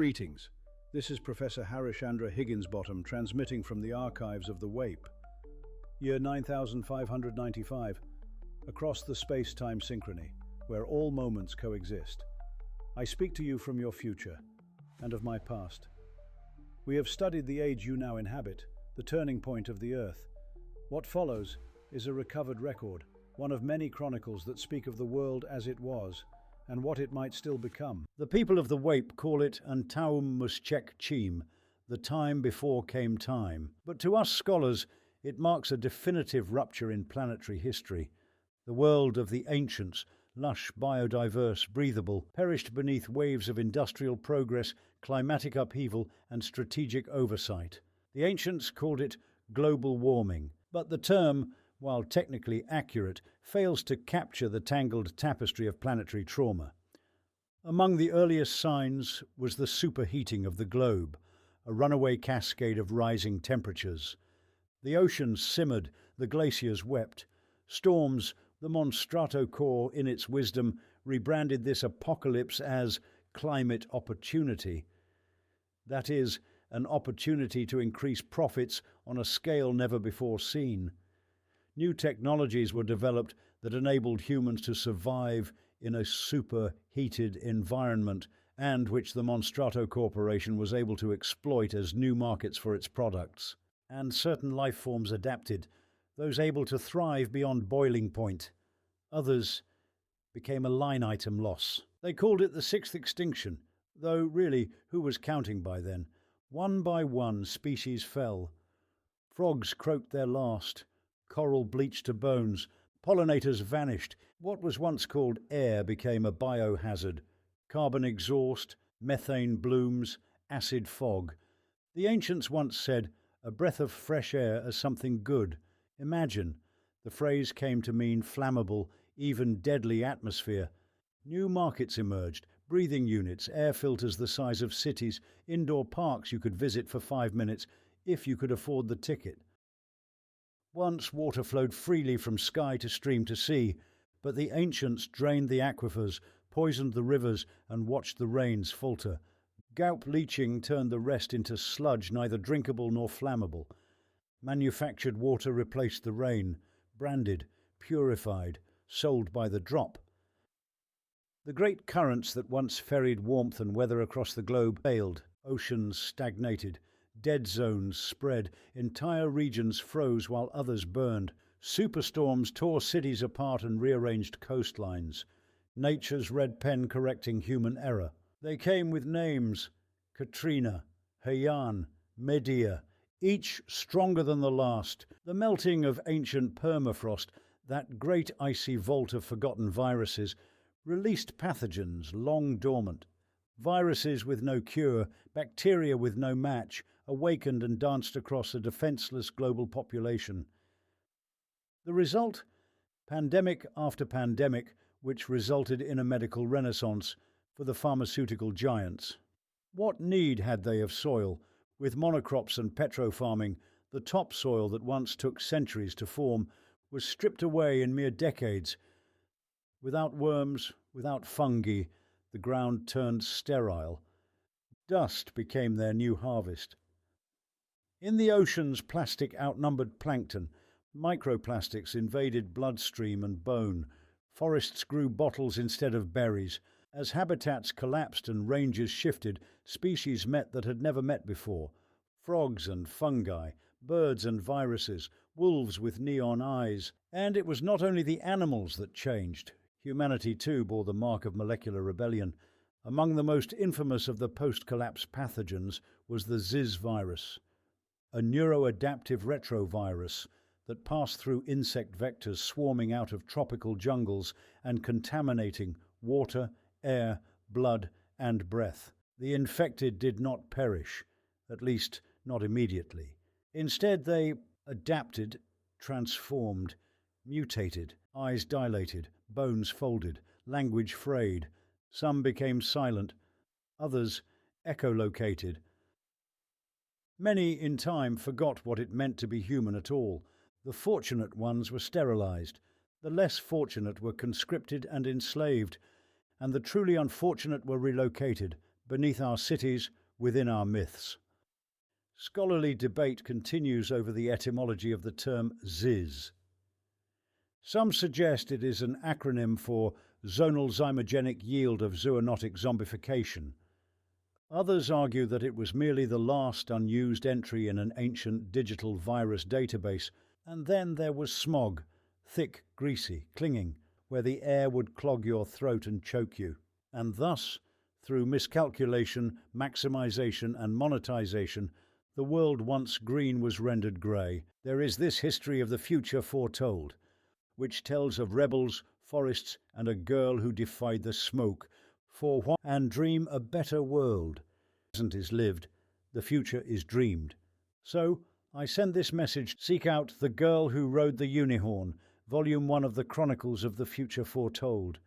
Greetings. This is Professor Harishchandra Higginsbottom transmitting from the archives of the WAPE, year 9595, across the space-time synchrony, where all moments coexist. I speak to you from your future and of my past. We have studied the age you now inhabit, the turning point of the Earth. What follows is a recovered record, one of many chronicles that speak of the world as it was and what it might still become. The people of the WAPE call it Antaum Muschek Chim, the time before came time. But to us scholars, it marks a definitive rupture in planetary history. The world of the ancients, lush, biodiverse, breathable, perished beneath waves of industrial progress, climatic upheaval, and strategic oversight. The ancients called it global warming, but the term, while technically accurate, fails to capture the tangled tapestry of planetary trauma. Among the earliest signs was the superheating of the globe, a runaway cascade of rising temperatures. The oceans simmered, the glaciers wept. Storms, the Monstrato Corps, in its wisdom, rebranded this apocalypse as climate opportunity. That is, an opportunity to increase profits on a scale never before seen. New technologies were developed that enabled humans to survive in a superheated environment and which the Monstrato Corporation was able to exploit as new markets for its products. And certain life forms adapted, those able to thrive beyond boiling point. Others became a line item loss. They called it the sixth extinction, though really, who was counting by then? One by one, species fell. Frogs croaked their last. Coral bleached to bones. Pollinators vanished. What was once called air became a biohazard. Carbon exhaust, methane blooms, acid fog. The ancients once said, "A breath of fresh air as something good." Imagine. The phrase came to mean flammable, even deadly atmosphere. New markets emerged. Breathing units, air filters the size of cities, indoor parks you could visit for 5 minutes if you could afford the ticket. Once water flowed freely from sky to stream to sea, but the ancients drained the aquifers, poisoned the rivers, and watched the rains falter. Gaup leaching turned the rest into sludge, neither drinkable nor flammable. Manufactured water replaced the rain, branded, purified, sold by the drop. The great currents that once ferried warmth and weather across the globe failed. Oceans stagnated. Dead zones spread, entire regions froze while others burned. Superstorms tore cities apart and rearranged coastlines. Nature's red pen correcting human error. They came with names: Katrina, Haiyan, Medea, each stronger than the last. The melting of ancient permafrost, that great icy vault of forgotten viruses, released pathogens long dormant. Viruses with no cure, bacteria with no match, awakened and danced across a defenseless global population. The result? Pandemic after pandemic, which resulted in a medical renaissance for the pharmaceutical giants. What need had they of soil? With monocrops and petrofarming, the topsoil that once took centuries to form was stripped away in mere decades. Without worms, without fungi, the ground turned sterile. Dust became their new harvest. In the oceans, plastic outnumbered plankton. Microplastics invaded bloodstream and bone. Forests grew bottles instead of berries. As habitats collapsed and ranges shifted, species met that had never met before. Frogs and fungi, birds and viruses, wolves with neon eyes. And it was not only the animals that changed. Humanity too bore the mark of molecular rebellion. Among the most infamous of the post-collapse pathogens was the ZIS virus, a neuroadaptive retrovirus that passed through insect vectors swarming out of tropical jungles and contaminating water, air, blood, and breath. The infected did not perish, at least not immediately. Instead, they adapted, transformed, mutated, eyes dilated, bones folded, language frayed. Some became silent, others echolocated. Many, in time, forgot what it meant to be human at all. The fortunate ones were sterilized. The less fortunate were conscripted and enslaved. And the truly unfortunate were relocated, beneath our cities, within our myths. Scholarly debate continues over the etymology of the term ZIZ. Some suggest it is an acronym for zonal zymogenic yield of zoonotic zombification. Others argue that it was merely the last unused entry in an ancient digital virus database, and then there was smog, thick, greasy, clinging, where the air would clog your throat and choke you. And thus, through miscalculation, maximization and monetization, the world once green was rendered grey. There is this history of the future foretold, which tells of rebels, forests, and a girl who defied the smoke, for what and dream a better world. The present is lived, the future is dreamed. So, I send this message: seek out The Girl Who Rode the Unihorn, Volume 1 of the Chronicles of the Future Foretold.